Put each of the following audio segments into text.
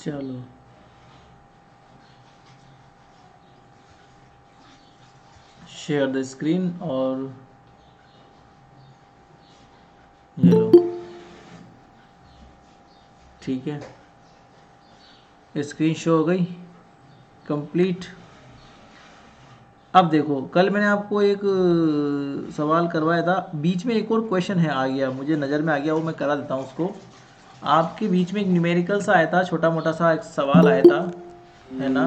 चलो share the screen और ये लो, ठीक है, स्क्रीन शो हो गई कंप्लीट। अब देखो, कल मैंने आपको एक सवाल करवाया था, बीच में एक और क्वेश्चन है आ गया, मुझे नज़र में आ गया, वो मैं करा देता हूँ उसको। आपके बीच में एक न्यूमेरिकल सा आया था, छोटा मोटा सा एक सवाल आया था, है ना।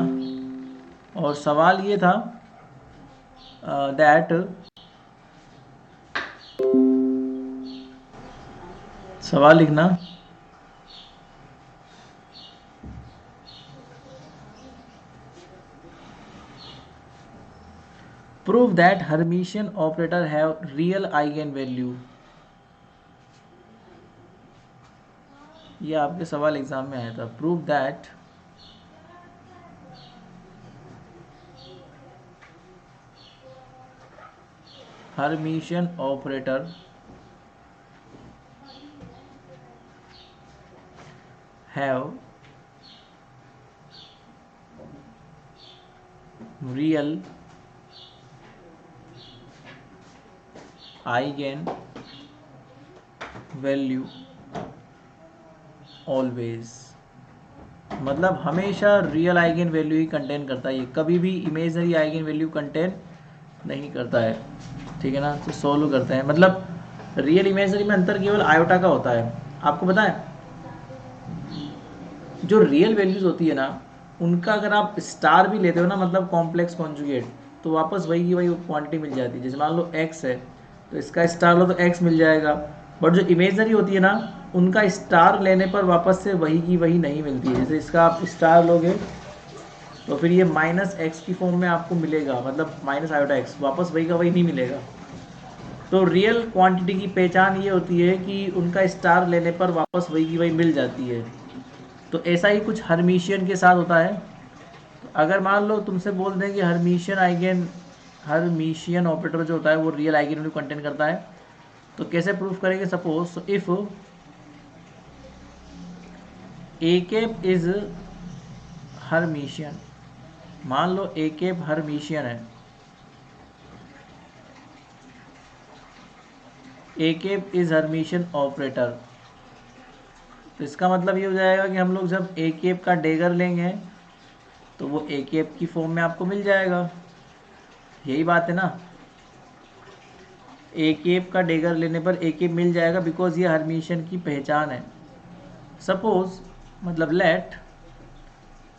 और सवाल ये था दैट, सवाल लिखना, prove that Hermitian operator have real eigen value. ये आपके सवाल एग्जाम में आया था, prove that Hermitian operator have real eigen value always. मतलब हमेशा रियल आइगन वैल्यू ही कंटेन करता है, ये कभी भी इमेजनरी आइगन वैल्यू कंटेन नहीं करता है, ठीक है ना। तो सोल्व करते हैं, मतलब रियल इमेजनरी में अंतर केवल आयोटा का होता है। आपको पता है जो रियल वैल्यूज होती है ना, उनका अगर आप स्टार भी लेते हो ना, मतलब कॉम्प्लेक्स कॉन्जुगेट, तो वापस वही की वही क्वांटिटी मिल जाती है। जैसे मान लो x है, तो इसका स्टार लो तो x मिल जाएगा। बट जो इमेजनरी होती है ना, उनका स्टार लेने पर वापस से वही की वही नहीं मिलती है। जैसे इसका आप स्टार लोगे तो फिर ये -x की फॉर्म में आपको मिलेगा, मतलब माइनस आयोटा x, वापस वही का वही नहीं मिलेगा। तो रियल क्वांटिटी की पहचान ये होती है कि उनका स्टार लेने पर वापस वही की वही मिल जाती है। तो ऐसा ही कुछ हर्मिशियन के साथ होता है। तो अगर मान लो तुमसे बोल दें कि हर्मिशियन ऑपरेटर जो होता है वो रियल आइगन वैल्यू कंटेन करता है, तो कैसे प्रूफ करेंगे। Suppose if A cap is Hermitian, मान लो ए कैप हर्मिशियन है, ए कैप इज हर्मिशियन ऑपरेटर, तो इसका मतलब ये हो जाएगा कि हम लोग जब ए कैप का डेगर लेंगे तो वो ए कैप की फॉर्म में आपको मिल जाएगा। यही बात है ना, ए कैप का डेगर लेने पर ए कैप मिल जाएगा, बिकॉज ये हर्मिशियन की पहचान है। सपोज मतलब let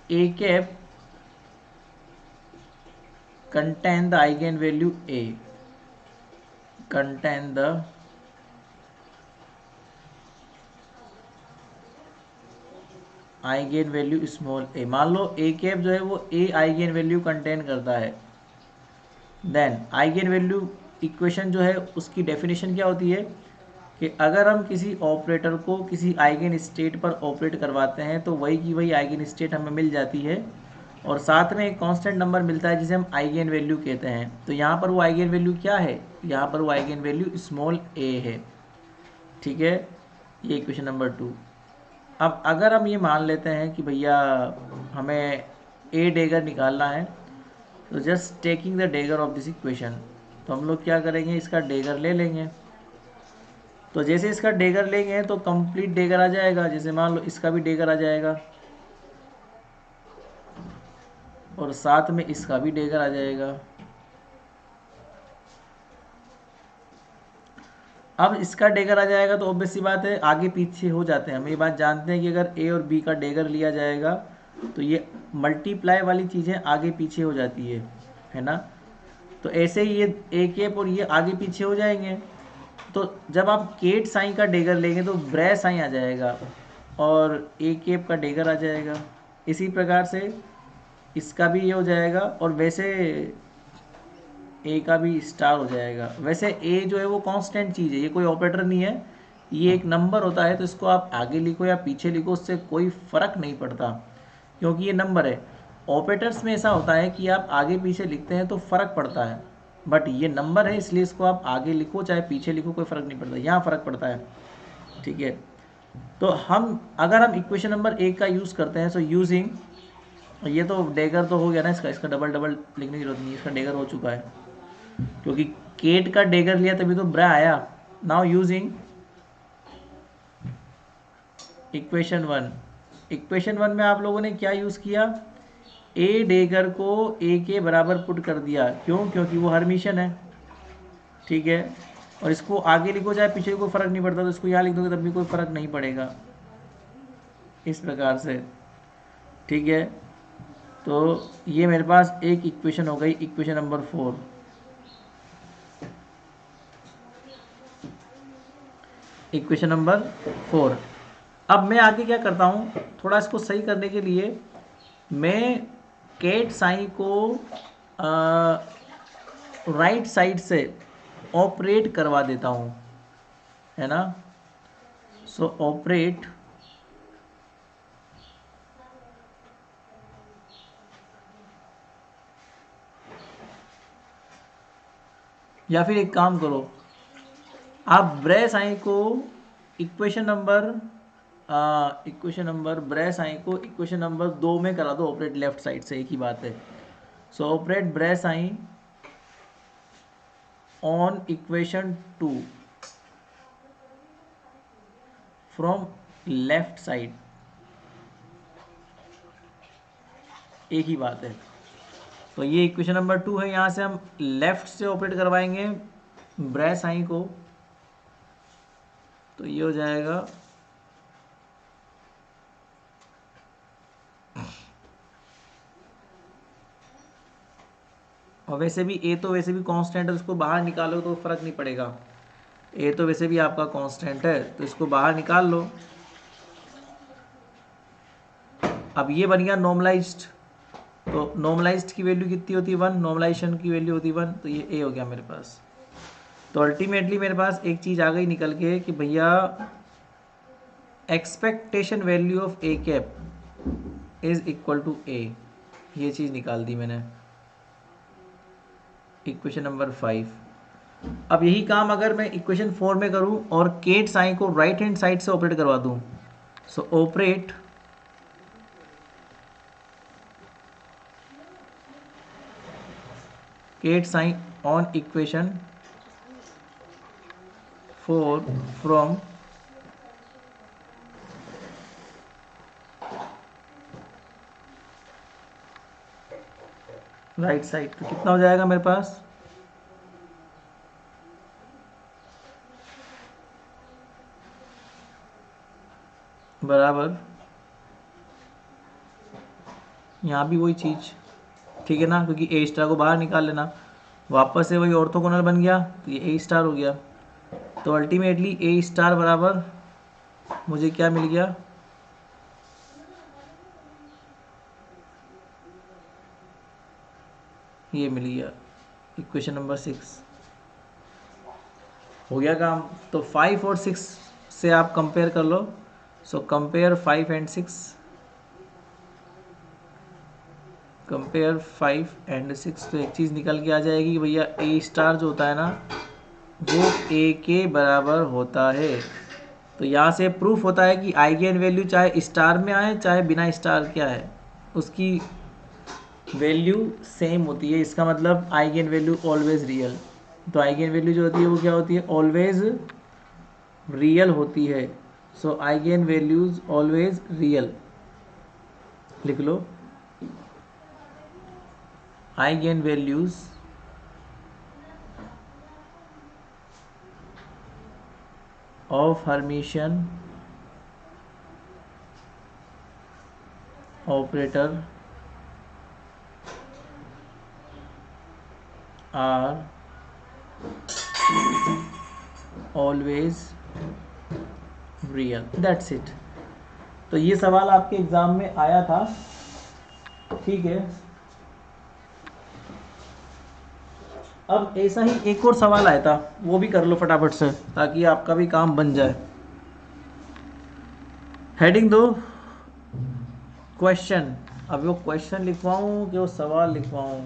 A cap contain the eigenvalue a, contain the eigenvalue small a. मान लो ए कैप जो है वो ए आइगन वैल्यू कंटेन करता है, देन आइगन वैल्यू इक्वेशन जो है उसकी डेफिनेशन क्या होती है कि अगर हम किसी ऑपरेटर को किसी आइगन स्टेट पर ऑपरेट करवाते हैं तो वही की वही आइगन स्टेट हमें मिल जाती है, और साथ में एक कांस्टेंट नंबर मिलता है जिसे हम आइगन वैल्यू कहते हैं। तो यहाँ पर वो आइगन वैल्यू क्या है, यहाँ पर वो आइगन वैल्यू स्मॉल ए है, ठीक है। ये इक्वेशन नंबर 2। अब अगर हम ये मान लेते हैं कि भैया हमें ए डेगर निकालना है, तो just taking the dagger of this equation, तो हम लोग क्या करेंगे, इसका डेगर ले लेंगे। तो जैसे इसका डेगर लेंगे तो कंप्लीट डेगर आ जाएगा, जैसे मान लो इसका भी डेगर आ जाएगा और साथ में इसका भी डेगर आ जाएगा। अब इसका डेगर आ जाएगा तो ऑब्वियस सी बात है आगे पीछे हो जाते हैं, हम ये बात जानते हैं कि अगर ए और बी का डेगर लिया जाएगा तो ये मल्टीप्लाई वाली चीज़ें आगे पीछे हो जाती है ना। तो ऐसे ही ये ए कैप और ये आगे पीछे हो जाएंगे। तो जब आप केट साइन का डेगर लेंगे तो ब्रै साइन आ जाएगा और ए कैप का डेगर आ जाएगा। इसी प्रकार से इसका भी ये हो जाएगा, और वैसे ए का भी स्टार हो जाएगा। वैसे ए जो है वो कांस्टेंट चीज़ है, ये कोई ऑपरेटर नहीं है, ये एक नंबर होता है। तो इसको आप आगे लिखो या पीछे लिखो उससे कोई फ़र्क नहीं पड़ता, क्योंकि ये नंबर है। ऑपरेटर्स में ऐसा होता है कि आप आगे पीछे लिखते हैं तो फ़र्क पड़ता है, बट ये नंबर है इसलिए इसको आप आगे लिखो चाहे पीछे लिखो कोई फ़र्क नहीं पड़ता, यहाँ फ़र्क पड़ता है, ठीक है। तो अगर हम इक्वेशन नंबर 1 का यूज़ करते हैं, सो यूजिंग, ये तो डेगर तो हो गया ना, इसका डबल डबल लिखने की जरूरत नहीं है, इसका डेगर हो चुका है क्योंकि केट का डेगर लिया तभी तो ब्रा आया। नाउ यूजिंग इक्वेशन वन में आप लोगों ने क्या यूज़ किया, ए डेगर को ए के बराबर पुट कर दिया। क्यों? क्योंकि वो हर्मिशन है, ठीक है। और इसको आगे लिखो चाहे पीछे, कोई फ़र्क नहीं पड़ता, तो इसको यहाँ लिख दोगे तब भी कोई फ़र्क नहीं पड़ेगा, इस प्रकार से, ठीक है। तो ये मेरे पास एक इक्वेशन हो गई, इक्वेशन नंबर 4। Equation number 4। अब मैं आगे क्या करता हूँ, थोड़ा इसको सही करने के लिए मैं केट साइन को राइट साइड से ऑपरेट करवा देता हूँ, है ना। सो ऑपरेट, या फिर एक काम करो, आप ब्रे साइन को इक्वेशन नंबर ब्रे साइन को इक्वेशन नंबर 2 में करा दो ऑपरेट, लेफ्ट साइड से, एक ही बात है। सो ऑपरेट ब्रे साइन on equation 2 from left side, एक ही बात है। तो ये इक्वेशन नंबर 2 है, यहाँ से हम लेफ्ट से ऑपरेट करवाएंगे ब्रे साइन को, तो ये हो जाएगा और वैसे भी ए तो वैसे भी कांस्टेंट है, उसको बाहर निकालो तो फर्क नहीं पड़ेगा। ए तो वैसे भी आपका कांस्टेंट है, तो इसको बाहर निकाल लो। अब ये बन गया नॉर्मलाइज्ड, तो नॉर्मलाइज्ड की वैल्यू कितनी होती है 1, नॉर्मलाइजेशन की वैल्यू होती है 1, तो ये ए हो गया मेरे पास। तो अल्टीमेटली मेरे पास एक चीज़ आ गई निकल के कि भैया expectation value of A cap is equal to A, ये चीज़ निकाल दी मैंने, इक्वेशन नंबर 5। अब यही काम अगर मैं इक्वेशन 4 में करूं और केट साइन को राइट हैंड साइड से ऑपरेट करवा दूं, so operate ket psi on equation 4 from right side, तो कितना हो जाएगा मेरे पास, बराबर, यहाँ भी वही चीज़, ठीक है ना, क्योंकि ए स्टार को बाहर निकाल लेना, वापस से वही ऑर्थोगोनल बन गया, तो ये ए स्टार हो गया। तो अल्टीमेटली ए स्टार बराबर मुझे क्या मिल गया, ये मिल गया इक्वेशन नंबर 6, हो गया काम। तो 5 और 6 से आप कंपेयर कर लो, so compare 5 and 6, compare 5 and 6, तो एक चीज़ निकल के आ जाएगी कि भैया ए स्टार जो होता है ना वो ए के बराबर होता है। तो यहाँ से प्रूफ होता है कि आइगन वैल्यू चाहे स्टार में आए चाहे बिना स्टार के आए, उसकी वैल्यू सेम होती है। इसका मतलब आइगन वैल्यू ऑलवेज रियल। तो आइगन वैल्यू जो होती है वो क्या होती है, ऑलवेज रियल होती है। So eigenvalues always real, लिख लो, eigenvalues of Hermitian operator are always real, that's it। तो ये सवाल आपके एग्जाम में आया था, ठीक है। अब ऐसा ही एक और सवाल आया था, वो भी कर लो फटाफट से ताकि आपका भी काम बन जाए। हेडिंग दो क्वेश्चन, अब वो क्वेश्चन लिखवाऊँ कि वो सवाल लिखवाऊँ,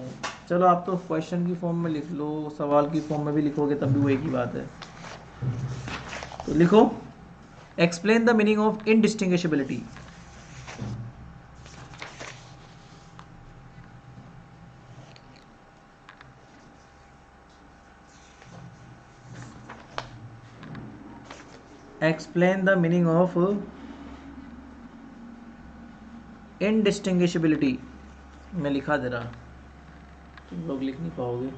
चलो आप तो क्वेश्चन की फॉर्म में लिख लो, सवाल की फॉर्म में भी लिखोगे तब भी वो एक ही बात है। तो लिखो explain the meaning of indistinguishability. Explain the meaning of indistinguishability. मैं लिखा दे रहा, तुम लोग लिख नहीं पाओगे।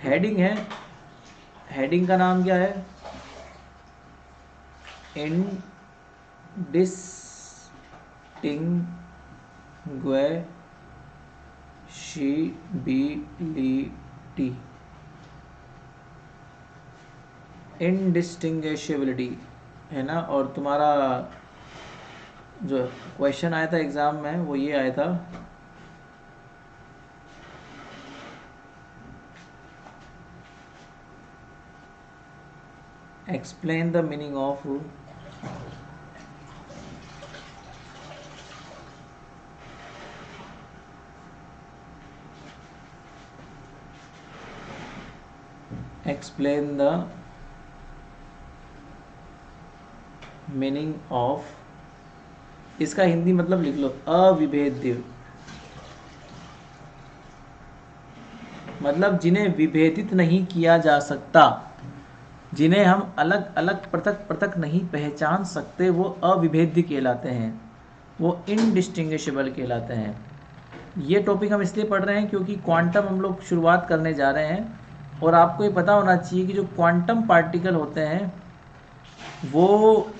हेडिंग है, हेडिंग का नाम क्या है? इनडिस्टिंग्विशिबिलिटी। इनडिस्टिंग्विशिबिलिटी है ना। और तुम्हारा जो क्वेश्चन आया था एग्जाम में वो ये आया था, explain the meaning of explain the meaning of, इसका हिंदी मतलब लिख लो अविभेद्य, मतलब जिन्हें विभेदित नहीं किया जा सकता, जिन्हें हम अलग अलग पृथक पृथक नहीं पहचान सकते, वो अविभेद्य कहलाते हैं, वो इनडिस्टिंग्विशेबल कहलाते हैं। ये टॉपिक हम इसलिए पढ़ रहे हैं क्योंकि क्वांटम हम लोग शुरुआत करने जा रहे हैं, और आपको ये पता होना चाहिए कि जो क्वांटम पार्टिकल होते हैं वो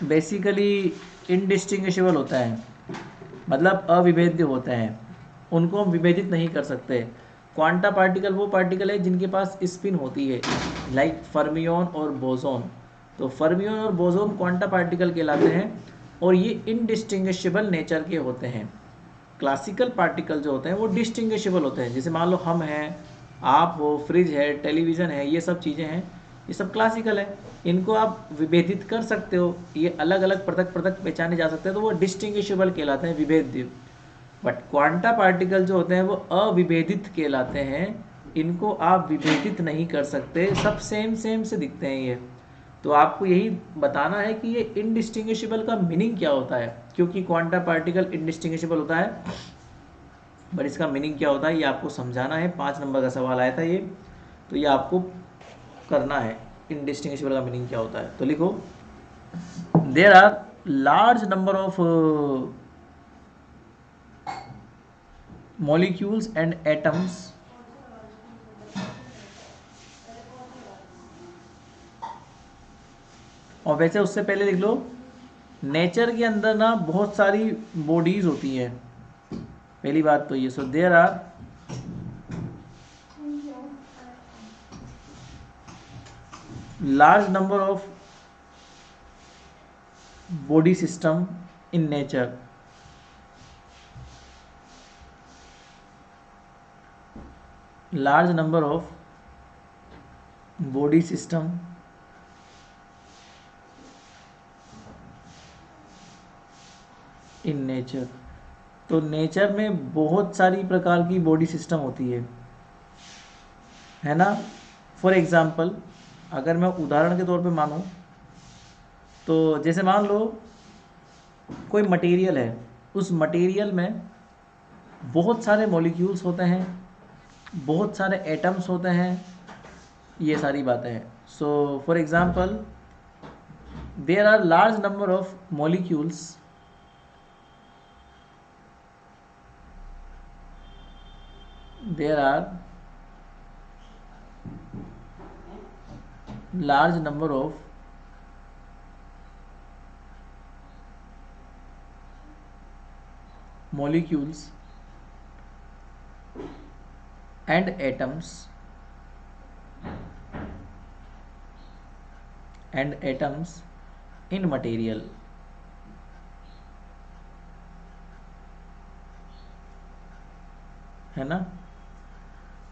बेसिकली इनडिस्टिंग्विशेबल होता है, मतलब अविभेद्य होते हैं, उनको हम विभेदित नहीं कर सकते। क्वांटा पार्टिकल वो पार्टिकल है जिनके पास स्पिन होती है, लाइक फर्मियन और बोसोन। तो फर्मियन और बोसोन क्वांटा पार्टिकल कहलाते हैं, और ये इनडिस्टिंग्विशेबल नेचर के होते हैं। क्लासिकल पार्टिकल जो होते हैं वो डिस्टिंग्विशेबल होते हैं, जैसे मान लो हम हैं, आप हो, फ्रिज है, टेलीविज़न है, ये सब चीज़ें हैं, ये सब क्लासिकल है, इनको आप विभेदित कर सकते हो, ये अलग अलग पृथक पृथक पहचाने जा सकते हैं, तो वो डिस्टिंग्विशेबल कहलाते हैं, विभेद्य। बट क्वांटा पार्टिकल जो होते हैं वो अविभेदित कहलाते हैं, इनको आप विभेदित नहीं कर सकते, सब सेम सेम से दिखते हैं ये। तो आपको यही बताना है कि ये इनडिस्टिंग्विशेबल का मीनिंग क्या होता है, क्योंकि क्वांटा पार्टिकल इनडिस्टिंग्विशेबल होता है, बट इसका मीनिंग क्या होता है ये आपको समझाना है। 5 नंबर का सवाल आया था ये, तो ये आपको करना है, इनडिस्टिंग्विशेबल का मीनिंग क्या होता है। तो लिखो, there are large number of molecules and atoms और वैसे उससे पहले लिख लो, नेचर के अंदर ना बहुत सारी बॉडीज होती हैं, पहली बात तो ये। So there are large number of body system in nature. Large number of body system in nature. तो नेचर में बहुत सारी प्रकार की बॉडी सिस्टम होती है ना। फॉर एग्जाम्पल, अगर मैं उदाहरण के तौर पे मानूँ तो जैसे मान लो कोई मटेरियल है, उस मटेरियल में बहुत सारे मॉलिक्यूल्स होते हैं, बहुत सारे एटम्स होते हैं, ये सारी बातें हैं। So for example, there are large number of molecules there are large number of molecules and atoms in material। है ना।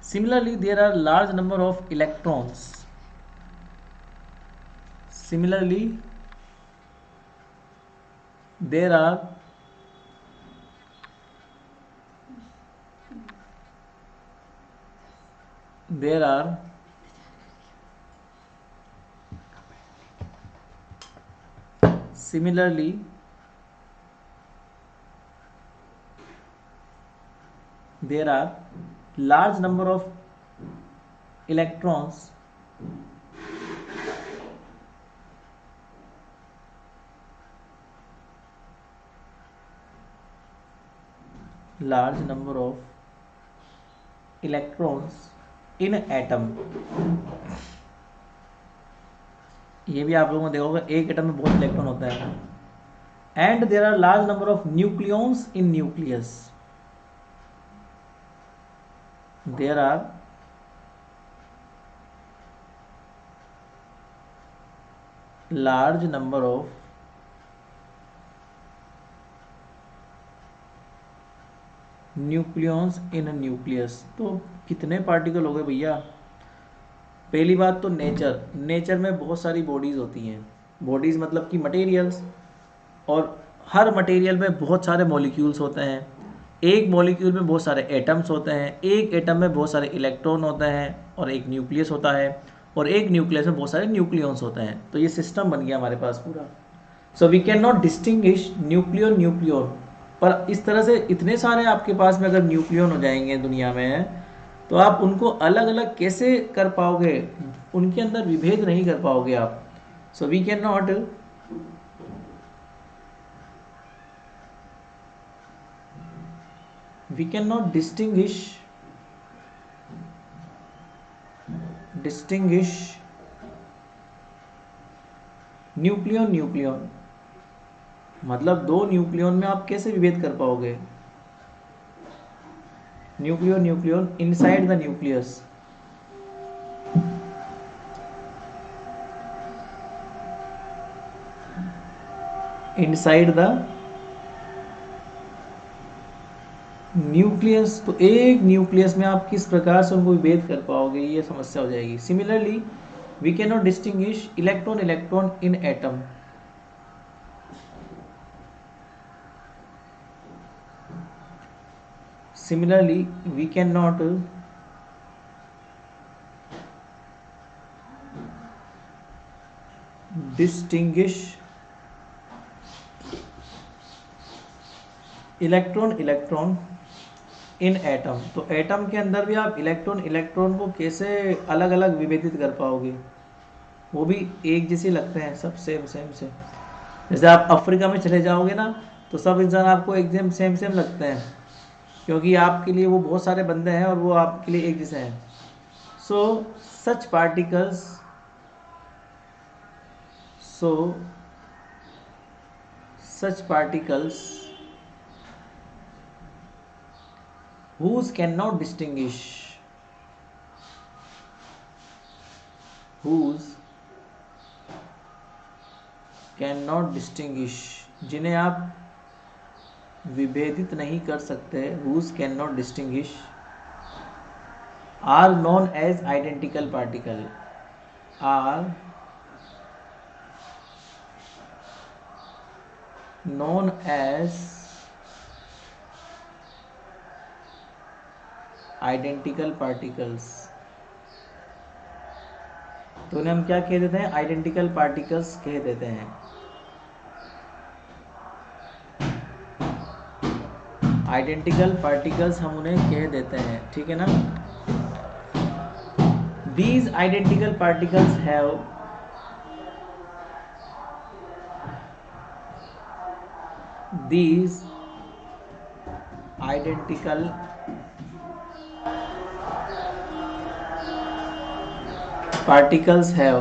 Similarly, there are large number of electrons। Similarly, there are Similarly, there are large number of electrons in atom. ये भी आप लोगों ने देखा होगा, एक एटम में बहुत इलेक्ट्रॉन होता है. And there are large number of nucleons in nucleus. There are large number of nucleons in nucleus. तो कितने पार्टिकल हो गए भैया? पहली बात तो नेचर में बहुत सारी बॉडीज होती हैं. बॉडीज मतलब कि मटेरियल्स, और हर मटेरियल में बहुत सारे मॉलिक्यूल्स होते हैं. एक मॉलिक्यूल में बहुत सारे एटम्स होते हैं, एक एटम में बहुत सारे इलेक्ट्रॉन होते हैं, और एक न्यूक्लियस होता है, और एक न्यूक्लियस में बहुत सारे न्यूक्लियॉन्स होते हैं. तो ये सिस्टम बन गया हमारे पास पूरा. So we can not distinguish nucleon. पर इस तरह से इतने सारे आपके पास में अगर न्यूक्लियन हो जाएंगे दुनिया में, तो आप उनको अलग अलग कैसे कर पाओगे? उनके अंदर विभेद नहीं कर पाओगे आप. So we can not distinguish nucleon. मतलब दो न्यूक्लियन में आप कैसे विभेद कर पाओगे? Nucleon inside the nucleus. Inside the nucleus. तो एक न्यूक्लियस में आप किस प्रकार से उनको विभेद कर पाओगे, ये समस्या हो जाएगी. Similarly, we can not distinguish electron in atom. Similarly, we cannot distinguish electron in atom. तो एटम के अंदर भी आप इलेक्ट्रॉन को कैसे अलग अलग विभेदित कर पाओगे? वो भी एक जैसे लगते हैं, सब सेम से. जैसे आप अफ्रीका में चले जाओगे ना, तो सब इंसान आपको एकदम सेम लगते हैं, क्योंकि आपके लिए वो बहुत सारे बंदे हैं और वो आपके लिए एक जैसे हैं. सो सच पार्टिकल्स whose cannot distinguish, जिन्हें आप विभेदित नहीं कर सकते, whose cannot distinguish, are known as identical particle. Are known as identical particles. तो उन्हें हम क्या कह देते हैं? आइडेंटिकल पार्टिकल्स कह देते हैं. आइडेंटिकल पार्टिकल्स हम उन्हें कह देते हैं, ठीक है ना. These identical particles have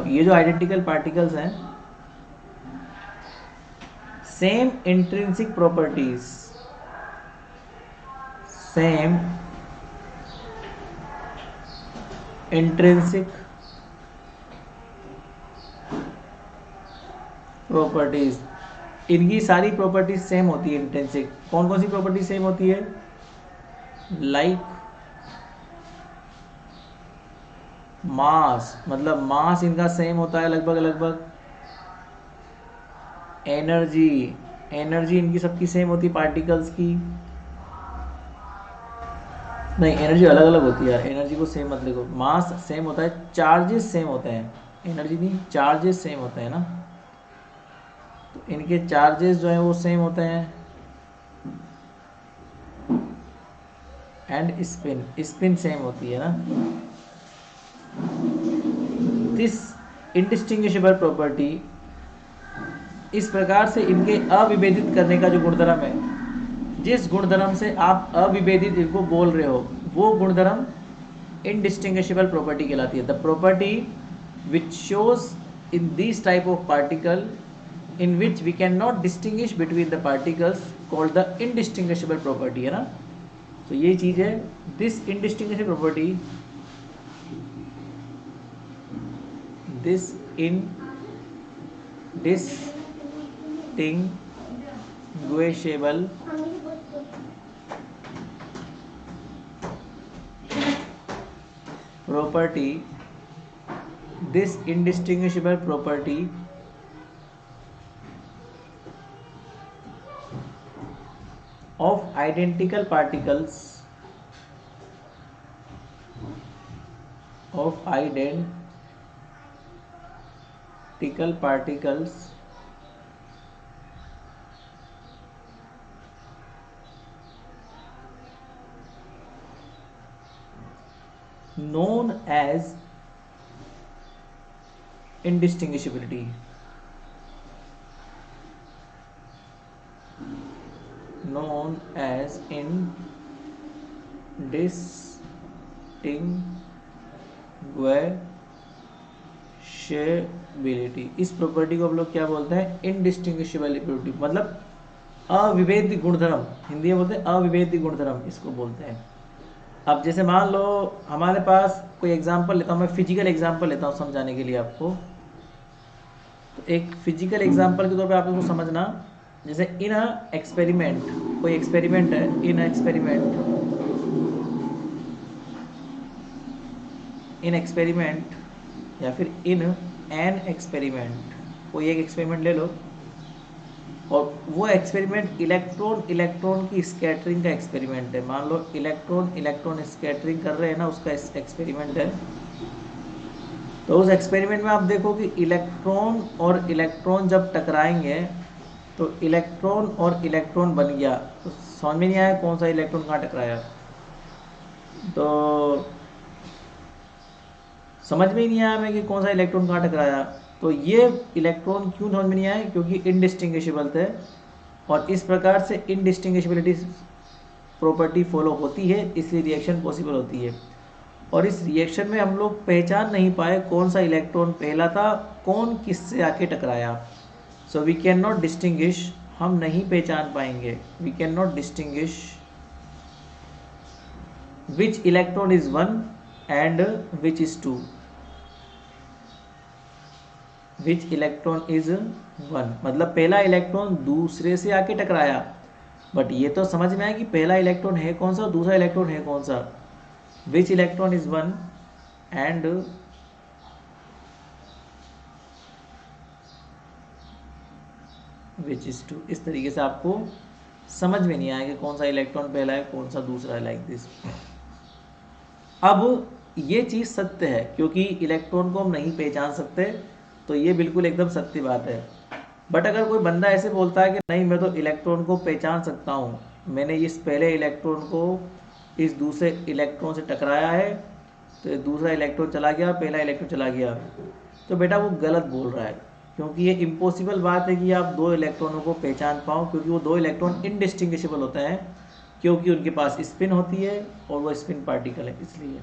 ये जो आइडेंटिकल पार्टिकल्स हैं, same intrinsic properties, same intrinsic properties. इनकी सारी प्रॉपर्टीज सेम होती है. इंट्रिंसिक कौन कौन सी प्रॉपर्टीज सेम होती है? लाइक मास, मतलब मास इनका सेम होता है लगभग. एनर्जी इनकी सबकी सेम होती है, पार्टिकल्स की नहीं, एनर्जी अलग अलग होती है यार. एनर्जी को सेम मत लिखो. मास सेम होता है, चार्जेस सेम होते हैं. एनर्जी नहीं, चार्जेस सेम होते हैं ना. तो इनके चार्जेस जो हैं वो सेम होते हैं। एंड स्पिन सेम होती है ना। दिस इंडिस्टिंग्विशेबल प्रॉपर्टी, इस प्रकार से इनके अविभेदित करने का जो गुणधर्म है, जिस गुणधर्म से आप अविभेदित इनको बोल रहे हो, वो गुणधर्म इंडिस्टिंग्विशेबल प्रॉपर्टी कहलाती है। The property which shows in this type of particle in which we cannot distinguish between the particles called the indistinguishable property, है ना। तो ये चीज है this indistinguishable property, this indistinguishable property, this indistinguishable property of identical particles known as indistinguishability, known as indistinguishability। इस property को हम लोग क्या बोलते हैं? इंडिस्टिंग्विशेबिलिटी, मतलब अविभेद्य गुणधर्म, हिंदी में बोलते हैं अविभेद्य गुणधर्म, इसको बोलते हैं। अब जैसे मान लो हमारे पास कोई एग्जांपल लेता हूँ, मैं फिजिकल एग्जांपल लेता हूँ समझाने के लिए आपको। तो एक फिजिकल एग्जांपल के तौर पे आप इसको समझना, जैसे इन एक्सपेरिमेंट, कोई एक्सपेरिमेंट है, इन एक्सपेरिमेंट या फिर इन एन एक्सपेरिमेंट, कोई एक एक्सपेरिमेंट ले लो, और वो एक्सपेरिमेंट इलेक्ट्रॉन की स्कैटरिंग का एक्सपेरिमेंट है। मान लो इलेक्ट्रॉन स्कैटरिंग कर रहे हैं ना, उसका एक्सपेरिमेंट है। तो उस एक्सपेरिमेंट में आप देखो कि इलेक्ट्रॉन और इलेक्ट्रॉन जब टकराएंगे तो इलेक्ट्रॉन और इलेक्ट्रॉन बन गया, तो समझ में नहीं आया कौन सा इलेक्ट्रॉन कहाँ टकराया, तो समझ में ही नहीं आया हमें कि कौन सा इलेक्ट्रॉन कहाँ टकराया। तो ये इलेक्ट्रॉन क्यों समझ में नहीं आए? क्योंकि इनडिस्टिंग्विशेबल थे, और इस प्रकार से इनडिस्टिंग्विशेबिलिटी प्रॉपर्टी फॉलो होती है, इसलिए रिएक्शन पॉसिबल होती है। और इस रिएक्शन में हम लोग पहचान नहीं पाए कौन सा इलेक्ट्रॉन पहला था, कौन किससे आके टकराया। So we can not distinguish, हम नहीं पहचान पाएंगे, we can not distinguish which electron is one and which is two, which electron is one, मतलब पहला इलेक्ट्रॉन दूसरे से आके टकराया, बट ये तो समझ में आया कि पहला इलेक्ट्रॉन है कौन सा, दूसरा इलेक्ट्रॉन है कौन सा। Which electron is one and which is two, इस तरीके से आपको समझ में नहीं आया कि कौन सा इलेक्ट्रॉन पहला है कौन सा दूसरा है, लाइक दिस। अब ये चीज़ सत्य है, क्योंकि इलेक्ट्रॉन को हम नहीं पहचान सकते, तो ये बिल्कुल एकदम सत्य बात है। बट अगर कोई बंदा ऐसे बोलता है कि नहीं मैं तो इलेक्ट्रॉन को पहचान सकता हूँ, मैंने इस पहले इलेक्ट्रॉन को इस दूसरे इलेक्ट्रॉन से टकराया है, तो दूसरा इलेक्ट्रॉन चला गया, पहला इलेक्ट्रॉन चला गया, तो बेटा वो गलत बोल रहा है, क्योंकि ये इम्पॉसिबल बात है कि आप दो इलेक्ट्रॉनों को पहचान पाओ, क्योंकि वो दो इलेक्ट्रॉन इनडिस्टिंग्विशेबल होते हैं, क्योंकि उनके पास स्पिन होती है और वो स्पिन पार्टिकल है, इसलिए।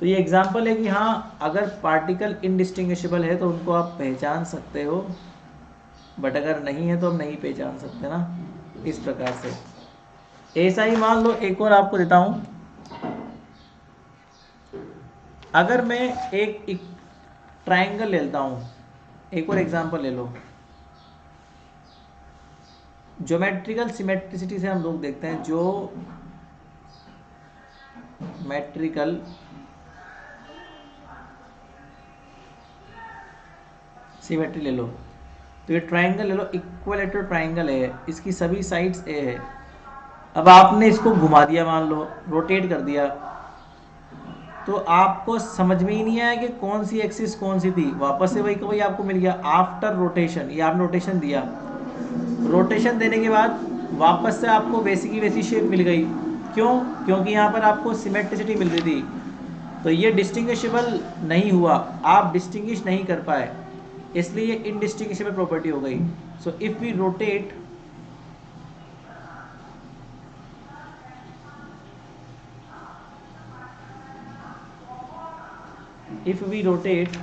तो ये एग्जाम्पल है कि हाँ, अगर पार्टिकल इनडिस्टिंग्विशेबल है तो उनको आप पहचान सकते हो, बट अगर नहीं है तो हम नहीं पहचान सकते ना, इस प्रकार से। ऐसा ही मान लो एक और आपको देता हूं, अगर मैं एक ट्रायंगल लेता हूं, एक और एग्जांपल ले लो। ज्योमेट्रिकल सिमेट्रिसिटी से हम लोग देखते हैं, जो मेट्रिकल सिमेट्री ले लो, तो ये ट्रायंगल ले लो, इक्विलैटरल ट्रायंगल है, इसकी सभी साइड्स ए है। अब आपने इसको घुमा दिया, मान लो रोटेट कर दिया, तो आपको समझ में ही नहीं आया कि कौन सी एक्सिस कौन सी थी, वापस से वही का वही आपको मिल गया आफ्टर रोटेशन। ये आपने रोटेशन दिया, रोटेशन देने के बाद वापस से आपको वैसी की वैसी शेप मिल गई। क्यों? क्योंकि यहाँ पर आपको सिमेट्रिसिटी मिल रही थी। तो ये डिस्टिंग्विशेबल नहीं हुआ, आप डिस्टिंग्विश नहीं कर पाए, इसलिए ये इनडिस्टिंग्विशेबल प्रॉपर्टी हो गई। So if we rotate if we rotate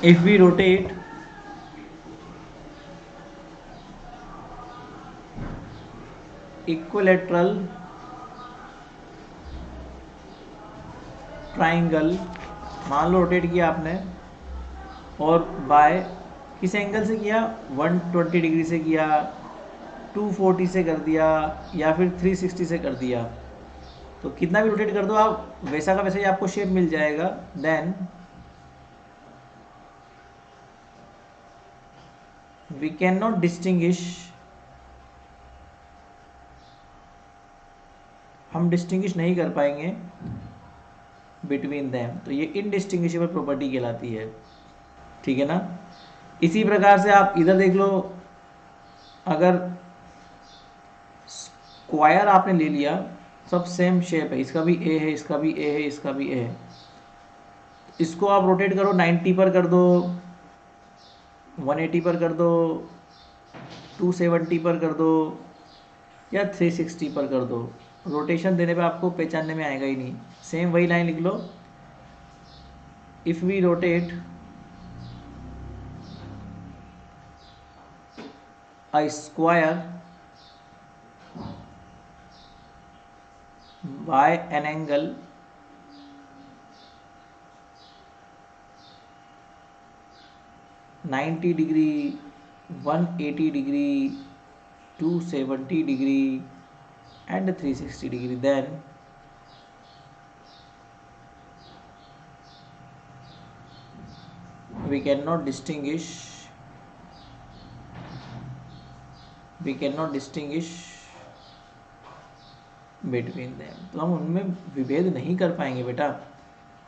if we rotate equilateral triangle, मान लो रोटेट किया आपने और बाय किस एंगल से किया, 120 डिग्री से किया, 240 से कर दिया या फिर 360 से कर दिया, तो कितना भी रोटेट कर दो आप वैसा का वैसा ही आपको शेप मिल जाएगा। Then we can not distinguish, हम डिस्टिंग्विश नहीं कर पाएंगे बिटवीन देम, तो ये इनडिस्टिंग्विशेबल प्रॉपर्टी कहलाती है। ठीक है ना। इसी प्रकार से आप इधर देख लो, अगर स्क्वायर आपने ले लिया, सब सेम शेप है, इसका भी ए है, इसका भी ए है, इसका भी ए है, इसको आप रोटेट करो 90 पर कर दो, 180 पर कर दो, 270 पर कर दो या 360 पर कर दो, रोटेशन देने पे आपको पहचानने में आएगा ही नहीं। सेम वही लाइन लिख लो, if we rotate a square by an angle (90 degree, 180 degree, 270 degree and 360 degree), then we cannot distinguish between them. तो हम उनमें विभेद नहीं कर पाएंगे बेटा,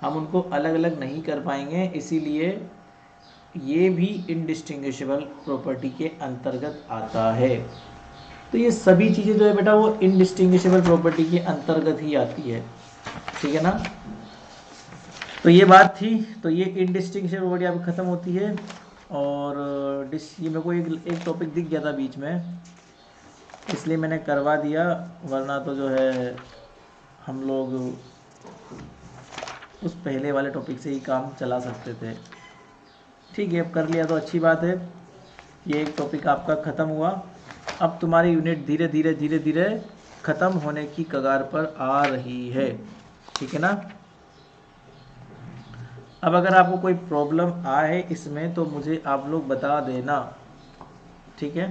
हम उनको अलग अलग नहीं कर पाएंगे, इसीलिए ये भी इनडिस्टिंग्विशेबल प्रॉपर्टी के अंतर्गत आता है। तो ये सभी चीज़ें जो है बेटा वो इनडिस्टिंग्विशेबल प्रॉपर्टी के अंतर्गत ही आती है। ठीक है ना। तो ये बात थी, तो ये इनडिस्टिंग्विशेबल प्रॉपर्टी आपकी ख़त्म होती है। और ये मेरे को एक टॉपिक दिख गया था बीच में, इसलिए मैंने करवा दिया, वरना तो जो है हम लोग उस पहले वाले टॉपिक से ही काम चला सकते थे। ठीक है, अब कर लिया तो अच्छी बात है। ये एक टॉपिक आपका ख़त्म हुआ। अब तुम्हारी यूनिट धीरे धीरे ख़त्म होने की कगार पर आ रही है। ठीक है ना। अब अगर आपको कोई प्रॉब्लम आए इसमें तो मुझे आप लोग बता देना। ठीक है।